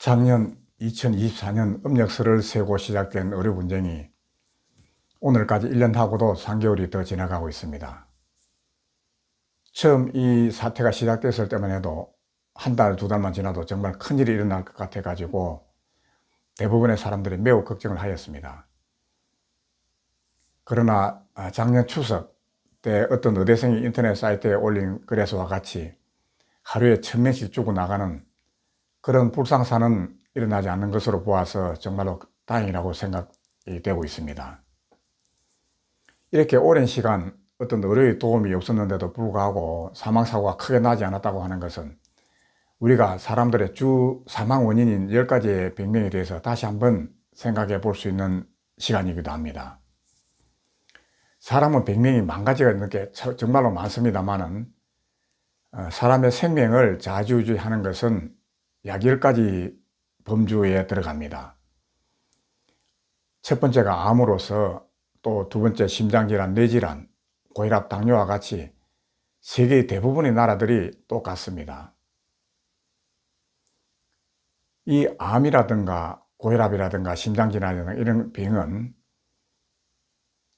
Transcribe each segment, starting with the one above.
작년 2024년 음력설을 세고 시작된 의료 분쟁이 오늘까지 1년하고도 3개월이 더 지나가고 있습니다. 처음 이 사태가 시작됐을 때만 해도 한 달, 두 달만 지나도 정말 큰일이 일어날 것 같아 가지고 대부분의 사람들이 매우 걱정을 하였습니다. 그러나 작년 추석 때 어떤 의대생이 인터넷 사이트에 올린 글에서와 같이 하루에 1000명씩 죽어나가는 그런 불상사는 일어나지 않는 것으로 보아서 정말로 다행이라고 생각이 되고 있습니다. 이렇게 오랜 시간 어떤 의료의 도움이 없었는데도 불구하고 사망사고가 크게 나지 않았다고 하는 것은 우리가 사람들의 주 사망 원인인 10가지의 병명에 대해서 다시 한번 생각해 볼 수 있는 시간이기도 합니다. 사람은 병명이 10,000가지가 있는 게 정말로 많습니다만은 사람의 생명을 좌지우지하는 것은 약 10가지 범주에 들어갑니다. 첫 번째가 암으로서, 또 두 번째 심장질환, 뇌질환, 고혈압, 당뇨와 같이 세계의 대부분의 나라들이 똑같습니다. 이 암이라든가 고혈압이라든가 심장질환이라든가 이런 병은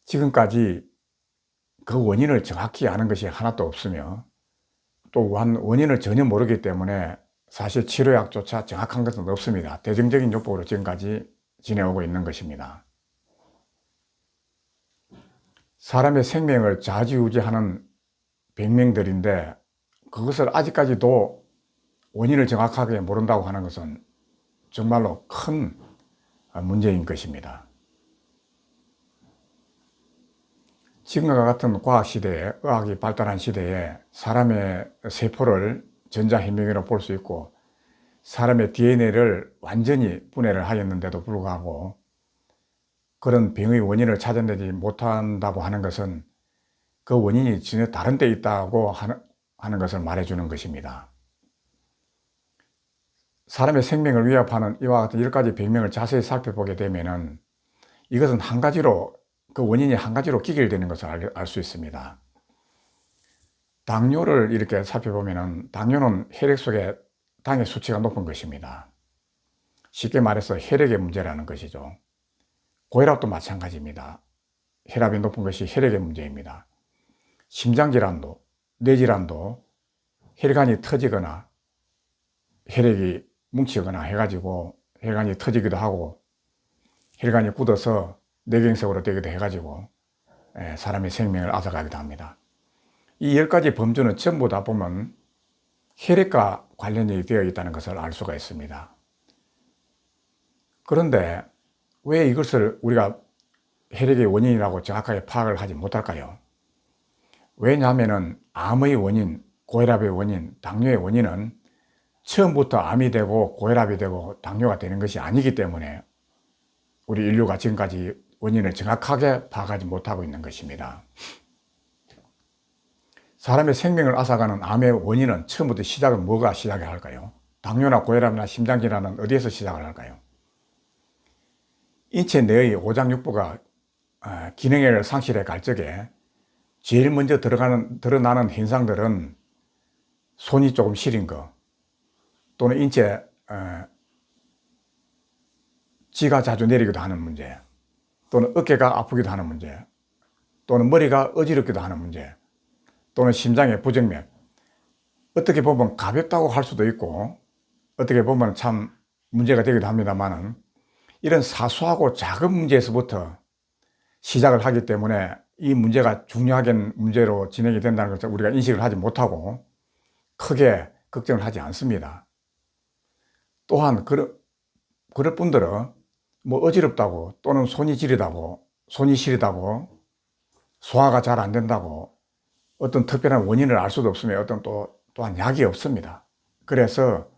지금까지 그 원인을 정확히 아는 것이 하나도 없으며 또 원인을 전혀 모르기 때문에 사실 치료약조차 정확한 것은 없습니다. 대중적인 요법으로 지금까지 지내오고 있는 것입니다. 사람의 생명을 좌지우지하는 병명들인데 그것을 아직까지도 원인을 정확하게 모른다고 하는 것은 정말로 큰 문제인 것입니다. 지금과 같은 과학시대에, 의학이 발달한 시대에 사람의 세포를 전자현미경으로 볼 수 있고 사람의 DNA를 완전히 분해를 하였는데도 불구하고 그런 병의 원인을 찾아내지 못한다고 하는 것은 그 원인이 전혀 다른 데 있다고 하는 것을 말해주는 것입니다. 사람의 생명을 위협하는 이와 같은 10가지 병명을 자세히 살펴보게 되면은 이것은 한 가지로, 그 원인이 한 가지로 귀결되는 것을 알 수 있습니다. 당뇨를 이렇게 살펴보면은 당뇨는 혈액 속에 당의 수치가 높은 것입니다. 쉽게 말해서 혈액의 문제라는 것이죠. 고혈압도 마찬가지입니다. 혈압이 높은 것이 혈액의 문제입니다. 심장질환도, 뇌질환도 혈관이 터지거나 혈액이 뭉치거나 해가지고 혈관이 터지기도 하고 혈관이 굳어서 뇌경색으로 되기도 해가지고 사람의 생명을 앗아가기도 합니다. 이 10가지 범주는 전부 다 보면 혈액과 관련이 되어 있다는 것을 알 수가 있습니다. 그런데 왜 이것을 우리가 혈액의 원인이라고 정확하게 파악을 하지 못할까요? 왜냐하면 암의 원인, 고혈압의 원인, 당뇨의 원인은 처음부터 암이 되고 고혈압이 되고 당뇨가 되는 것이 아니기 때문에 우리 인류가 지금까지 원인을 정확하게 파악하지 못하고 있는 것입니다. 사람의 생명을 앗아가는 암의 원인은 처음부터 시작은 뭐가 시작을 할까요? 당뇨나 고혈압이나 심장질환은 어디에서 시작을 할까요? 인체 내의 오장육부가 기능을 상실해 갈 적에 제일 먼저 드러나는 현상들은 손이 조금 시린 거, 또는 인체 쥐가 자주 내리기도 하는 문제, 또는 어깨가 아프기도 하는 문제, 또는 머리가 어지럽기도 하는 문제, 또는 심장의 부정맥. 어떻게 보면 가볍다고 할 수도 있고 어떻게 보면 참 문제가 되기도 합니다만은 이런 사소하고 작은 문제에서부터 시작을 하기 때문에 이 문제가 중요하게 문제로 진행이 된다는 것을 우리가 인식을 하지 못하고 크게 걱정을 하지 않습니다. 또한 그럴 뿐더러 뭐 어지럽다고 또는 손이 시리다고 소화가 잘 안 된다고 어떤 특별한 원인을 알 수도 없으며 또한 약이 없습니다. 그래서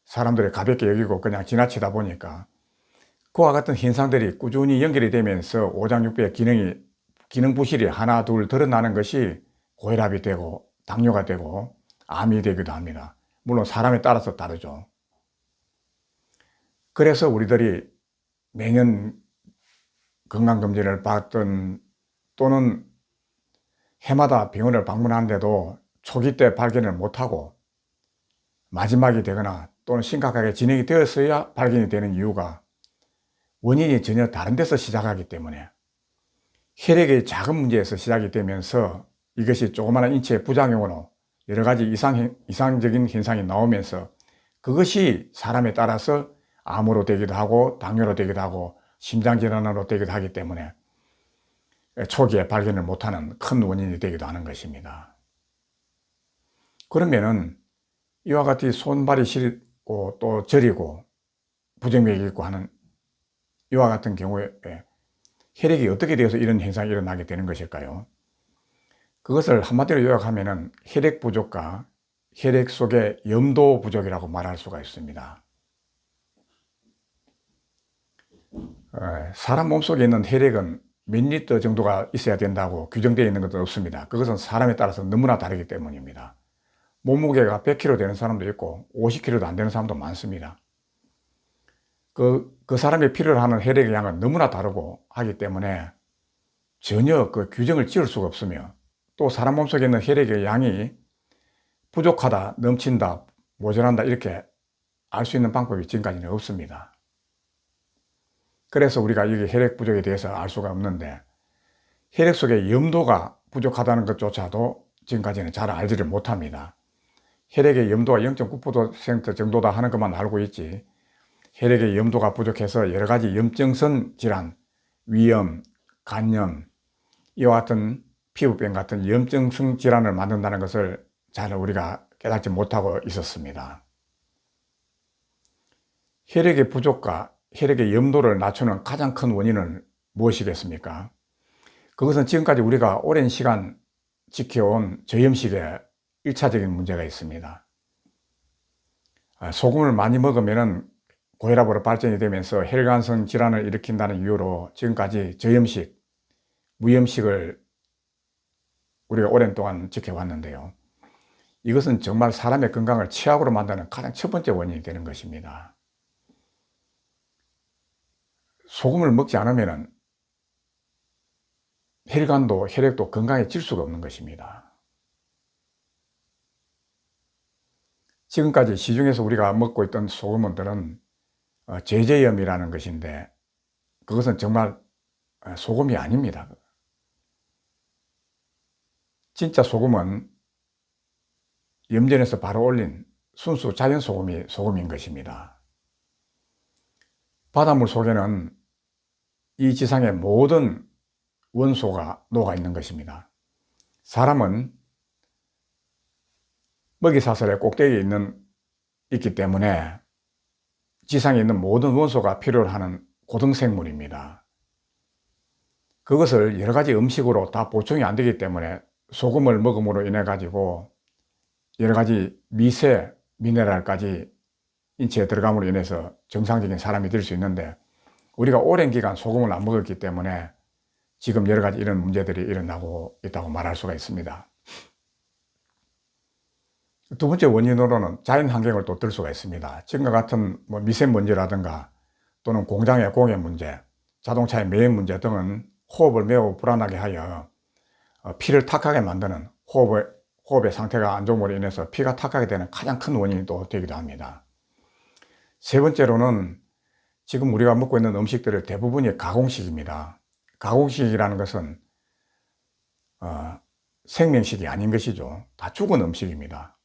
사람들이 가볍게 여기고 그냥 지나치다 보니까 그와 같은 현상들이 꾸준히 연결이 되면서 오장육부의 기능 부실이 하나 둘 드러나는 것이 고혈압이 되고 당뇨가 되고 암이 되기도 합니다. 물론 사람에 따라서 다르죠. 그래서 우리들이 매년 건강검진을 받든 또는 해마다 병원을 방문하는데도 초기 때 발견을 못하고 마지막이 되거나 또는 심각하게 진행이 되었어야 발견이 되는 이유가 원인이 전혀 다른 데서 시작하기 때문에 혈액의 작은 문제에서 시작이 되면서 이것이 조그마한 인체의 부작용으로 여러 가지 이상적인 현상이 나오면서 그것이 사람에 따라서 암으로 되기도 하고 당뇨로 되기도 하고 심장질환으로 되기도 하기 때문에 초기에 발견을 못하는 큰 원인이 되기도 하는 것입니다. 그러면은 이와 같이 손발이 시리고 또 저리고 부정맥이 있고 하는 이와 같은 경우에 혈액이 어떻게 되어서 이런 현상이 일어나게 되는 것일까요? 그것을 한마디로 요약하면은 혈액 부족과 혈액 속의 염도 부족이라고 말할 수가 있습니다. 사람 몸속에 있는 혈액은 몇 리터 정도가 있어야 된다고 규정되어 있는 것도 없습니다. 그것은 사람에 따라서 너무나 다르기 때문입니다. 몸무게가 100kg 되는 사람도 있고 50kg도 안 되는 사람도 많습니다. 그 사람이 필요로 하는 혈액의 양은 너무나 다르고 하기 때문에 전혀 그 규정을 지을 수가 없으며 또 사람 몸속에 있는 혈액의 양이 부족하다, 넘친다, 모자란다 이렇게 알 수 있는 방법이 지금까지는 없습니다. 그래서 우리가 이게 혈액 부족에 대해서 알 수가 없는데 혈액 속에 염도가 부족하다는 것조차도 지금까지는 잘 알지를 못합니다. 혈액의 염도가 0.9% 정도다 하는 것만 알고 있지 혈액의 염도가 부족해서 여러 가지 염증성 질환, 위염, 간염, 이와 같은 피부병 같은 염증성 질환을 만든다는 것을 잘 우리가 깨닫지 못하고 있었습니다. 혈액의 부족과 혈액의 염도를 낮추는 가장 큰 원인은 무엇이겠습니까? 그것은 지금까지 우리가 오랜 시간 지켜온 저염식에 1차적인 문제가 있습니다. 소금을 많이 먹으면 고혈압으로 발전이 되면서 혈관성 질환을 일으킨다는 이유로 지금까지 저염식, 무염식을 우리가 오랜 동안 지켜왔는데요. 이것은 정말 사람의 건강을 취약으로 만드는 가장 첫 번째 원인이 되는 것입니다. 소금을 먹지 않으면 혈관도 혈액도 건강해질 수가 없는 것입니다. 지금까지 시중에서 우리가 먹고 있던 소금들은 제제염이라는 것인데 그것은 정말 소금이 아닙니다. 진짜 소금은 염전에서 바로 올린 순수 자연 소금이 소금인 것입니다. 바닷물 속에는 이 지상의 모든 원소가 녹아 있는 것입니다. 사람은 먹이사슬의 꼭대기에 있기 때문에 지상에 있는 모든 원소가 필요로 하는 고등생물입니다. 그것을 여러 가지 음식으로 다 보충이 안 되기 때문에 소금을 먹음으로 인해 가지고 여러 가지 미세 미네랄까지 인체에 들어감으로 인해서 정상적인 사람이 될 수 있는데 우리가 오랜 기간 소금을 안 먹었기 때문에 지금 여러 가지 이런 문제들이 일어나고 있다고 말할 수가 있습니다. 두 번째 원인으로는 자연 환경을 또 들 수가 있습니다. 지금과 같은 미세먼지라든가 또는 공장의 공해 문제, 자동차의 매연 문제 등은 호흡을 매우 불안하게 하여 피를 탁하게 만드는 호흡의 상태가 안 좋음으로 인해서 피가 탁하게 되는 가장 큰 원인이 또 되기도 합니다. 세 번째로는 지금 우리가 먹고 있는 음식들의 대부분이 가공식입니다. 가공식이라는 것은 생명식이 아닌 것이죠. 다 죽은 음식입니다.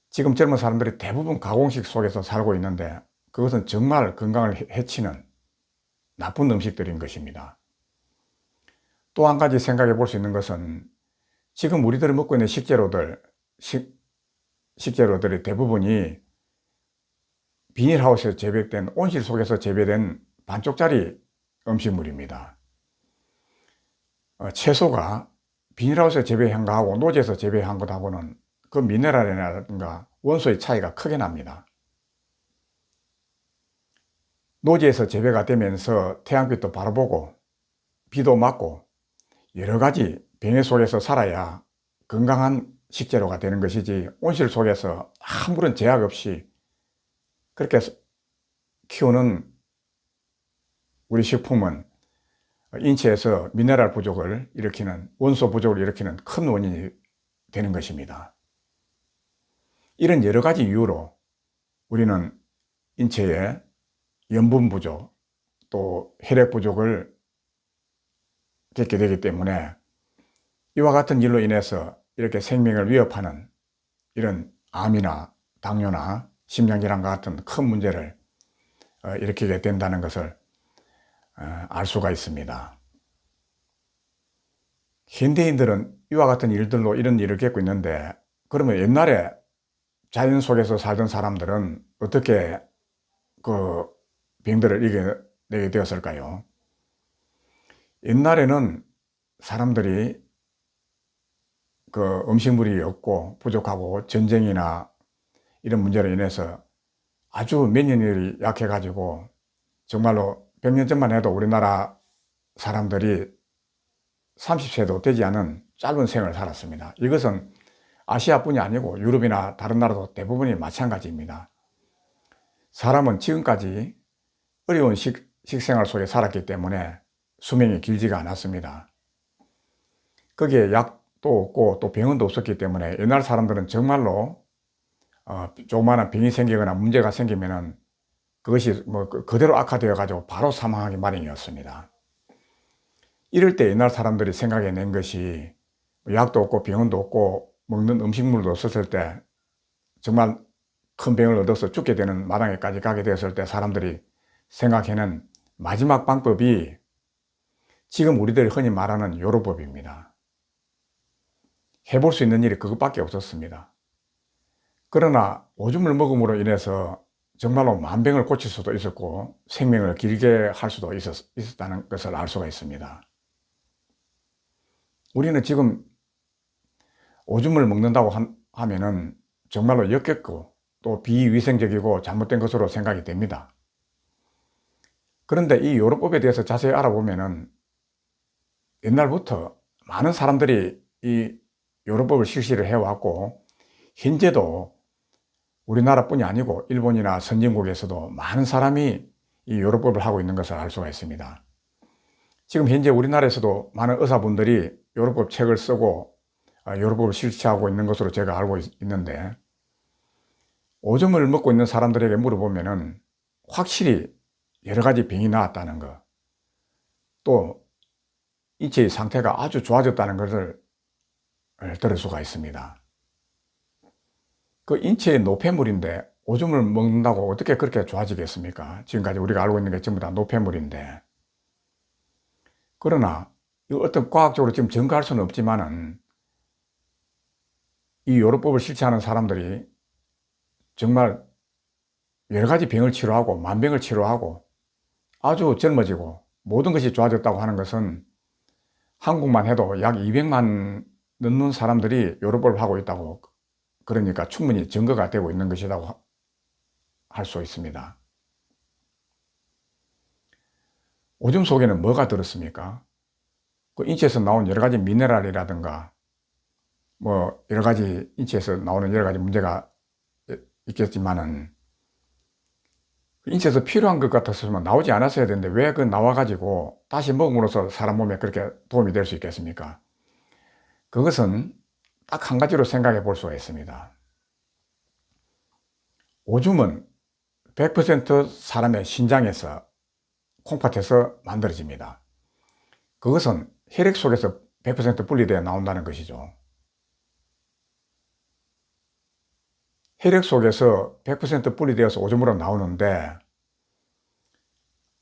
지금 젊은 사람들이 대부분 가공식 속에서 살고 있는데 그것은 정말 건강을 해치는 나쁜 음식들인 것입니다. 또 한 가지 생각해 볼 수 있는 것은 지금 우리들이 먹고 있는 식재료들이 대부분이 비닐하우스에서 재배된 온실 속에서 재배된 반쪽짜리 음식물입니다. 채소가 비닐하우스에서 재배한 거하고 노지에서 재배한 것하고는 그 미네랄이라든가 원소의 차이가 크게 납니다. 노지에서 재배가 되면서 태양빛도 바로 보고 비도 맞고 여러 가지 병해 속에서 살아야 건강한 식재료가 되는 것이지 온실 속에서 아무런 제약 없이 그렇게 키우는 우리 식품은 인체에서 미네랄 부족을 일으키는 원소 부족을 일으키는 큰 원인이 되는 것입니다. 이런 여러 가지 이유로 우리는 인체에 염분 부족 또 혈액 부족을 겪게 되기 때문에 이와 같은 일로 인해서 이렇게 생명을 위협하는 이런 암이나 당뇨나 심장질환과 같은 큰 문제를 일으키게 된다는 것을 알 수가 있습니다. 현대인들은 이와 같은 일들로 이런 일을 겪고 있는데, 그러면 옛날에 자연 속에서 살던 사람들은 어떻게 그 병들을 이겨내게 되었을까요? 옛날에는 사람들이 그 음식물이 없고 부족하고 전쟁이나 이런 문제로 인해서 아주 면역력이 약해가지고 정말로 100년 전만 해도 우리나라 사람들이 30세도 되지 않은 짧은 생을 살았습니다. 이것은 아시아뿐이 아니고 유럽이나 다른 나라도 대부분이 마찬가지입니다. 사람은 지금까지 어려운 식생활 속에 살았기 때문에 수명이 길지가 않았습니다. 거기에 약도 없고 또 병원도 없었기 때문에 옛날 사람들은 정말로 조그마한 병이 생기거나 문제가 생기면은 그것이 뭐 그대로 악화되어 가지고 바로 사망하기 마련이었습니다. 이럴 때 옛날 사람들이 생각해낸 것이 약도 없고 병원도 없고 먹는 음식물도 없었을 때 정말 큰 병을 얻어서 죽게 되는 마당에까지 가게 되었을 때 사람들이 생각해낸 마지막 방법이 지금 우리들이 흔히 말하는 요로법입니다. 해볼 수 있는 일이 그것밖에 없었습니다. 그러나 오줌을 먹음으로 인해서 정말로 만병을 고칠 수도 있었고 생명을 길게 할 수도 있었다는 것을 알 수가 있습니다. 우리는 지금 오줌을 먹는다고 하면은 정말로 역겹고 또 비위생적이고 잘못된 것으로 생각이 됩니다. 그런데 이 요로법에 대해서 자세히 알아보면은 옛날부터 많은 사람들이 이 요로법을 실시를 해왔고 현재도 우리나라뿐이 아니고 일본이나 선진국에서도 많은 사람이 이 요로법을 하고 있는 것을 알 수가 있습니다. 지금 현재 우리나라에서도 많은 의사분들이 요로법 책을 쓰고 요로법을 실시하고 있는 것으로 제가 알고 있는데, 오줌을 먹고 있는 사람들에게 물어보면은 확실히 여러 가지 병이 나았다는 것, 또 인체의 상태가 아주 좋아졌다는 것을 들을 수가 있습니다. 그 인체의 노폐물인데 오줌을 먹는다고 어떻게 그렇게 좋아지겠습니까? 지금까지 우리가 알고 있는 게 전부 다 노폐물인데. 그러나 어떤 과학적으로 지금 증거할 수는 없지만은 이 요로법을 실천하는 사람들이 정말 여러 가지 병을 치료하고 만병을 치료하고 아주 젊어지고 모든 것이 좋아졌다고 하는 것은 한국만 해도 약 200만 넘는 사람들이 요로법을 하고 있다고, 그러니까 충분히 증거가 되고 있는 것이라고 할 수 있습니다. 오줌 속에는 뭐가 들었습니까? 그 인체에서 나온 여러 가지 미네랄이라든가 뭐 여러 가지 인체에서 나오는 여러 가지 문제가 있겠지만은 인체에서 필요한 것 같았으면 나오지 않았어야 되는데 왜 그 나와가지고 다시 먹음으로써 사람 몸에 그렇게 도움이 될 수 있겠습니까? 그것은 딱 한 가지로 생각해 볼 수가 있습니다. 오줌은 100% 사람의 신장에서 콩팥에서 만들어집니다. 그것은 혈액 속에서 100% 분리되어 나온다는 것이죠. 혈액 속에서 100% 분리되어서 오줌으로 나오는데,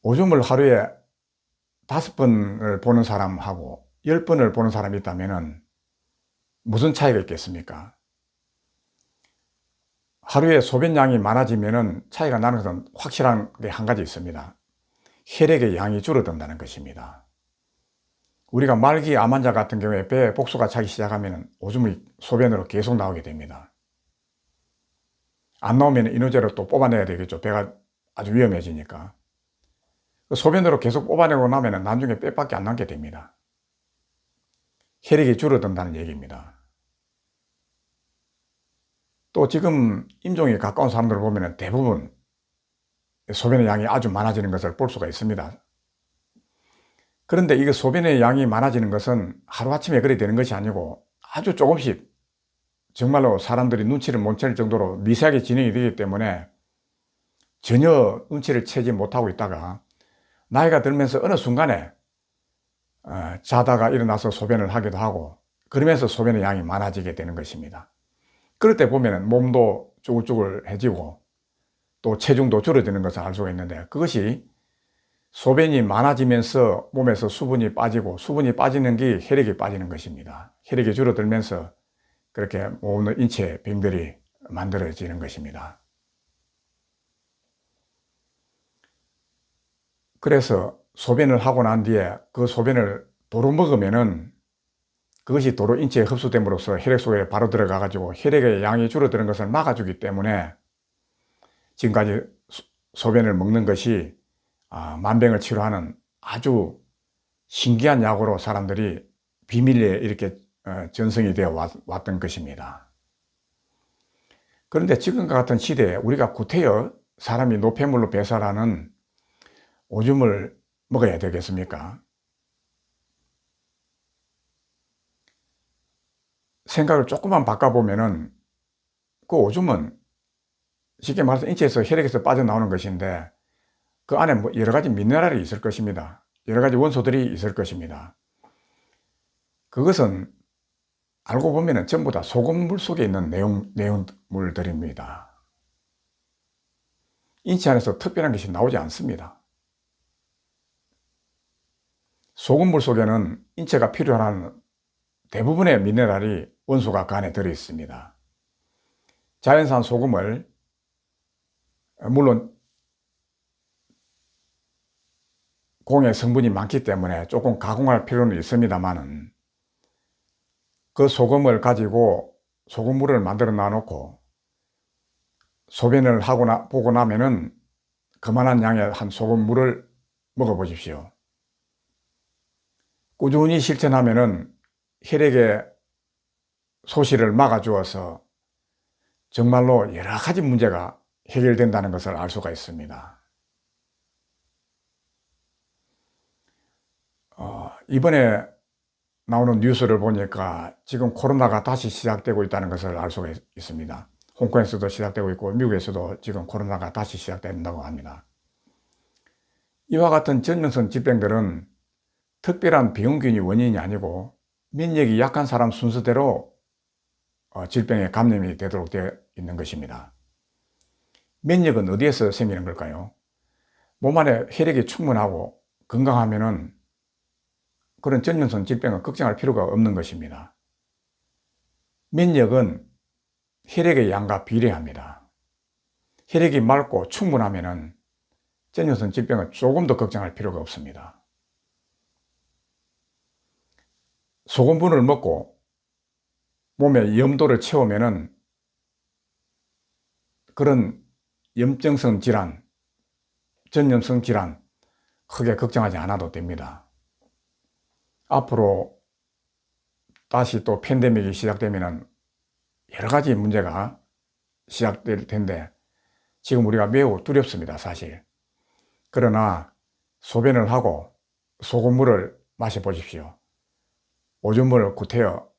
오줌을 하루에 5번을 보는 사람하고 10번을 보는 사람이 있다면 무슨 차이가 있겠습니까? 하루에 소변량이 많아지면 차이가 나는 것은 확실한 게 한 가지 있습니다. 혈액의 양이 줄어든다는 것입니다. 우리가 말기 암 환자 같은 경우에 배에 복수가 차기 시작하면 오줌이 소변으로 계속 나오게 됩니다. 안 나오면 인후제로 또 뽑아내야 되겠죠. 배가 아주 위험해지니까. 소변으로 계속 뽑아내고 나면 나중에 빼밖에 안 남게 됩니다. 혈액이 줄어든다는 얘기입니다. 또 지금 임종에 가까운 사람들을 보면 대부분 소변의 양이 아주 많아지는 것을 볼 수가 있습니다. 그런데 이게 소변의 양이 많아지는 것은 하루아침에 그리 되는 것이 아니고 아주 조금씩 정말로 사람들이 눈치를 못 챌 정도로 미세하게 진행이 되기 때문에 전혀 눈치를 채지 못하고 있다가 나이가 들면서 어느 순간에 자다가 일어나서 소변을 하기도 하고 그러면서 소변의 양이 많아지게 되는 것입니다. 그럴 때 보면 몸도 쭈글쭈글해지고 또 체중도 줄어드는 것을 알 수가 있는데, 그것이 소변이 많아지면서 몸에서 수분이 빠지고, 수분이 빠지는 게 혈액이 빠지는 것입니다. 혈액이 줄어들면서 그렇게 모든 인체 병들이 만들어지는 것입니다. 그래서 소변을 하고 난 뒤에 그 소변을 도로 먹으면은 그것이 도로 인체에 흡수됨으로써 혈액 속에 바로 들어가 가지고 혈액의 양이 줄어드는 것을 막아주기 때문에 지금까지 소변을 먹는 것이 만병을 치료하는 아주 신기한 약으로 사람들이 비밀리에 이렇게 전승이 되어 왔던 것입니다. 그런데 지금과 같은 시대에 우리가 구태여 사람이 노폐물로 배설하는 오줌을 먹어야 되겠습니까? 생각을 조금만 바꿔보면은 그 오줌은 쉽게 말해서 인체에서 혈액에서 빠져나오는 것인데 그 안에 뭐 여러 가지 미네랄이 있을 것입니다. 여러 가지 원소들이 있을 것입니다. 그것은 알고 보면은 전부 다 소금물 속에 있는 내용물들입니다. 인체 안에서 특별한 것이 나오지 않습니다. 소금물 속에는 인체가 필요한 대부분의 미네랄이 원소가 그 안에 들어 있습니다. 자연산 소금을 물론 공해 성분이 많기 때문에 조금 가공할 필요는 있습니다만은 그 소금을 가지고 소금물을 만들어 놔놓고 소변을 보고 나면은 그만한 양의 한 소금물을 먹어 보십시오. 꾸준히 실천하면은 혈액의 소실을 막아주어서 정말로 여러 가지 문제가 해결된다는 것을 알 수가 있습니다. 이번에 나오는 뉴스를 보니까 지금 코로나가 다시 시작되고 있다는 것을 알 수가 있습니다. 홍콩에서도 시작되고 있고 미국에서도 지금 코로나가 다시 시작된다고 합니다. 이와 같은 전염성 질병들은 특별한 병균이 원인이 아니고免疫이 약한 사람 순서대로 질병에 감염이 되도록 되어 있는 것입니다. 면역은 어디에서 생기는 걸까요? 몸 안에 혈액이 충분하고 건강하면은 그런 전염성 질병을 걱정할 필요가 없는 것입니다. 면역은 혈액의 양과 비례합니다. 혈액이 맑고 충분하면은 전염성 질병은 조금도 걱정할 필요가 없습니다. 소금물을 먹고 몸에 염도를 채우면은 그런 염증성 질환, 전염성 질환 크게 걱정하지 않아도 됩니다. 앞으로 다시 또 팬데믹이 시작되면은 여러 가지 문제가 시작될 텐데 지금 우리가 매우 두렵습니다, 사실. 그러나 소변을 하고 소금물을 마셔보십시오. 오줌을 구태여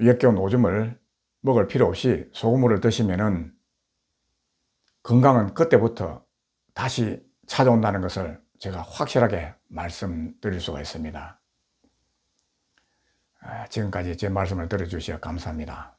역겨운 오줌을 먹을 필요 없이 소금물을 드시면은 건강은 그때부터 다시 찾아온다는 것을 제가 확실하게 말씀드릴 수가 있습니다. 지금까지 제 말씀을 들어주셔서 감사합니다.